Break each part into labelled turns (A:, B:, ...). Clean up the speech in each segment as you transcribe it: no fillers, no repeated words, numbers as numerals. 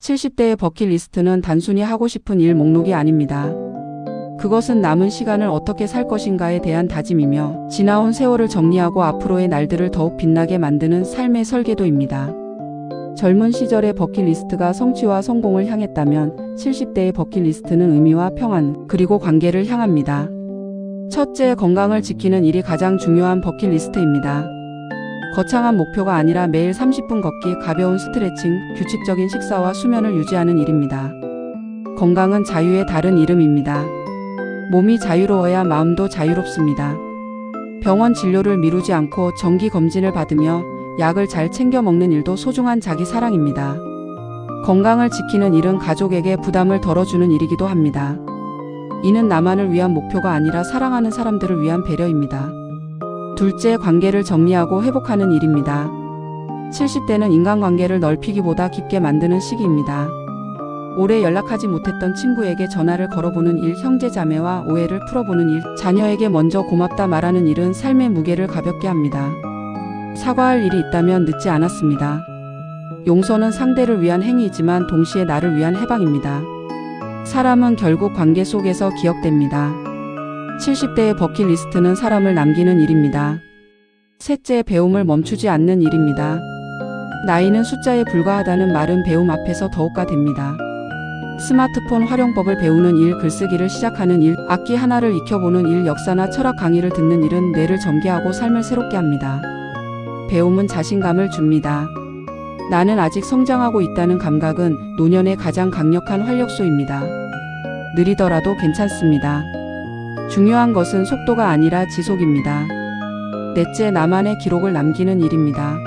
A: 70대의 버킷리스트는 단순히 하고 싶은 일 목록이 아닙니다. 그것은 남은 시간을 어떻게 살 것인가에 대한 다짐이며 지나온 세월을 정리하고 앞으로의 날들을 더욱 빛나게 만드는 삶의 설계도입니다. 젊은 시절의 버킷리스트가 성취와 성공을 향했다면 70대의 버킷리스트는 의미와 평안, 그리고 관계를 향합니다. 첫째, 건강을 지키는 일이 가장 중요한 버킷리스트입니다. 거창한 목표가 아니라 매일 30분 걷기, 가벼운 스트레칭, 규칙적인 식사와 수면을 유지하는 일입니다. 건강은 자유의 다른 이름입니다. 몸이 자유로워야 마음도 자유롭습니다. 병원 진료를 미루지 않고 정기 검진을 받으며 약을 잘 챙겨 먹는 일도 소중한 자기 사랑입니다. 건강을 지키는 일은 가족에게 부담을 덜어주는 일이기도 합니다. 이는 나만을 위한 목표가 아니라 사랑하는 사람들을 위한 배려입니다. 둘째, 관계를 정리하고 회복하는 일입니다. 70대는 인간관계를 넓히기보다 깊게 만드는 시기입니다. 오래 연락하지 못했던 친구에게 전화를 걸어보는 일, 형제자매와 오해를 풀어보는 일, 자녀에게 먼저 고맙다 말하는 일은 삶의 무게를 가볍게 합니다. 사과할 일이 있다면 늦지 않았습니다. 용서는 상대를 위한 행위이지만 동시에 나를 위한 해방입니다. 사람은 결국 관계 속에서 기억됩니다. 70대의 버킷리스트는 사람을 남기는 일입니다. 셋째, 배움을 멈추지 않는 일입니다. 나이는 숫자에 불과하다는 말은 배움 앞에서 더욱가 됩니다. 스마트폰 활용법을 배우는 일, 글쓰기를 시작하는 일, 악기 하나를 익혀보는 일, 역사나 철학 강의를 듣는 일은 뇌를 정개하고 삶을 새롭게 합니다. 배움은 자신감을 줍니다. 나는 아직 성장하고 있다는 감각은 노년의 가장 강력한 활력소입니다. 느리더라도 괜찮습니다. 중요한 것은 속도가 아니라 지속입니다. 넷째, 나만의 기록을 남기는 일입니다.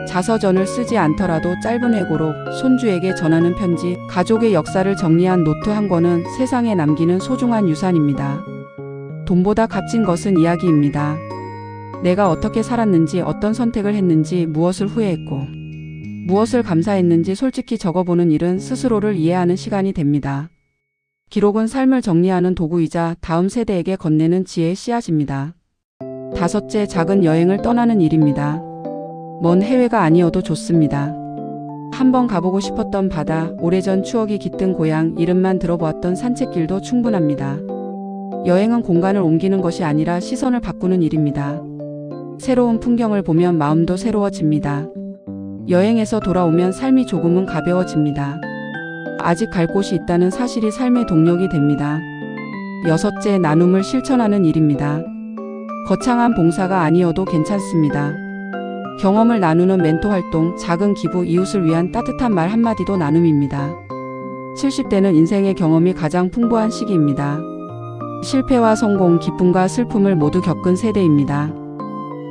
A: 자서전을 쓰지 않더라도 짧은 회고록, 손주에게 전하는 편지, 가족의 역사를 정리한 노트 한 권은 세상에 남기는 소중한 유산입니다. 돈보다 값진 것은 이야기입니다. 내가 어떻게 살았는지, 어떤 선택을 했는지, 무엇을 후회했고 무엇을 감사했는지 솔직히 적어보는 일은 스스로를 이해하는 시간이 됩니다. 기록은 삶을 정리하는 도구이자 다음 세대에게 건네는 지혜의 씨앗입니다. 다섯째, 작은 여행을 떠나는 일입니다. 먼 해외가 아니어도 좋습니다. 한번 가보고 싶었던 바다, 오래전 추억이 깃든 고향, 이름만 들어보았던 산책길도 충분합니다. 여행은 공간을 옮기는 것이 아니라 시선을 바꾸는 일입니다. 새로운 풍경을 보면 마음도 새로워집니다. 여행에서 돌아오면 삶이 조금은 가벼워집니다. 아직 갈 곳이 있다는 사실이 삶의 동력이 됩니다. 여섯째, 나눔을 실천하는 일입니다. 거창한 봉사가 아니어도 괜찮습니다. 경험을 나누는 멘토 활동, 작은 기부, 이웃을 위한 따뜻한 말 한마디도 나눔입니다. 70대는 인생의 경험이 가장 풍부한 시기입니다. 실패와 성공, 기쁨과 슬픔을 모두 겪은 세대입니다.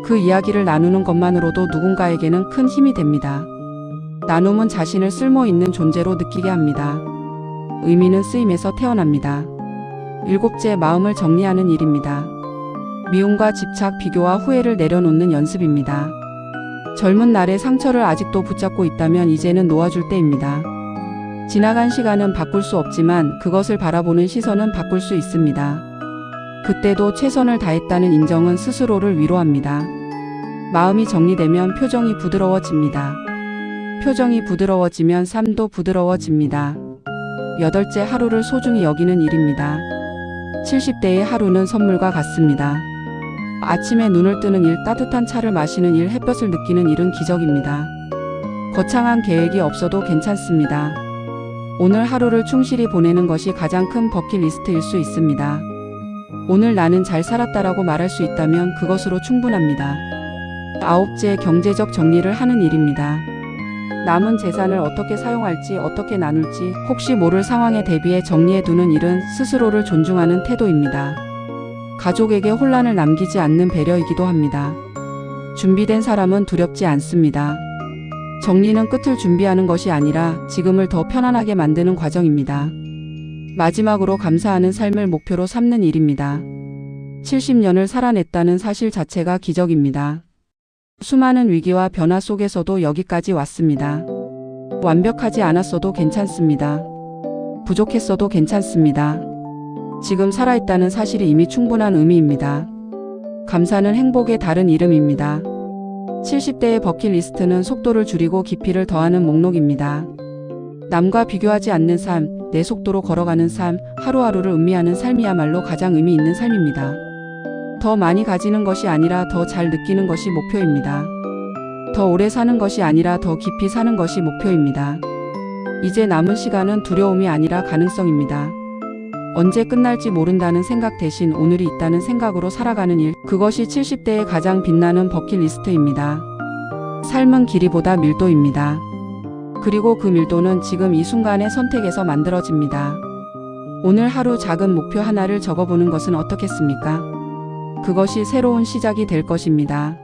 A: 그 이야기를 나누는 것만으로도 누군가에게는 큰 힘이 됩니다. 나눔은 자신을 쓸모 있는 존재로 느끼게 합니다. 의미는 쓰임에서 태어납니다. 일곱째, 마음을 정리하는 일입니다. 미움과 집착, 비교와 후회를 내려놓는 연습입니다. 젊은 날의 상처를 아직도 붙잡고 있다면 이제는 놓아줄 때입니다. 지나간 시간은 바꿀 수 없지만 그것을 바라보는 시선은 바꿀 수 있습니다. 그때도 최선을 다했다는 인정은 스스로를 위로합니다. 마음이 정리되면 표정이 부드러워집니다. 표정이 부드러워지면 삶도 부드러워집니다. 여덟째, 하루를 소중히 여기는 일입니다. 70대의 하루는 선물과 같습니다. 아침에 눈을 뜨는 일, 따뜻한 차를 마시는 일, 햇볕을 느끼는 일은 기적입니다. 거창한 계획이 없어도 괜찮습니다. 오늘 하루를 충실히 보내는 것이 가장 큰 버킷리스트일 수 있습니다. 오늘 나는 잘 살았다라고 말할 수 있다면 그것으로 충분합니다. 아홉째, 경제적 정리를 하는 일입니다. 남은 재산을 어떻게 사용할지, 어떻게 나눌지 혹시 모를 상황에 대비해 정리해두는 일은 스스로를 존중하는 태도입니다. 가족에게 혼란을 남기지 않는 배려이기도 합니다. 준비된 사람은 두렵지 않습니다. 정리는 끝을 준비하는 것이 아니라 지금을 더 편안하게 만드는 과정입니다. 마지막으로 감사하는 삶을 목표로 삼는 일입니다. 70년을 살아냈다는 사실 자체가 기적입니다. 수많은 위기와 변화 속에서도 여기까지 왔습니다. 완벽하지 않았어도 괜찮습니다. 부족했어도 괜찮습니다. 지금 살아있다는 사실이 이미 충분한 의미입니다. 감사는 행복의 다른 이름입니다. 70대의 버킷리스트는 속도를 줄이고 깊이를 더하는 목록입니다. 남과 비교하지 않는 삶, 내 속도로 걸어가는 삶, 하루하루를 음미하는 삶이야말로 가장 의미 있는 삶입니다. 더 많이 가지는 것이 아니라 더 잘 느끼는 것이 목표입니다. 더 오래 사는 것이 아니라 더 깊이 사는 것이 목표입니다. 이제 남은 시간은 두려움이 아니라 가능성입니다. 언제 끝날지 모른다는 생각 대신 오늘이 있다는 생각으로 살아가는 일, 그것이 70대의 가장 빛나는 버킷리스트입니다. 삶은 길이보다 밀도입니다. 그리고 그 밀도는 지금 이 순간의 선택에서 만들어집니다. 오늘 하루 작은 목표 하나를 적어보는 것은 어떻겠습니까? 그것이 새로운 시작이 될 것입니다.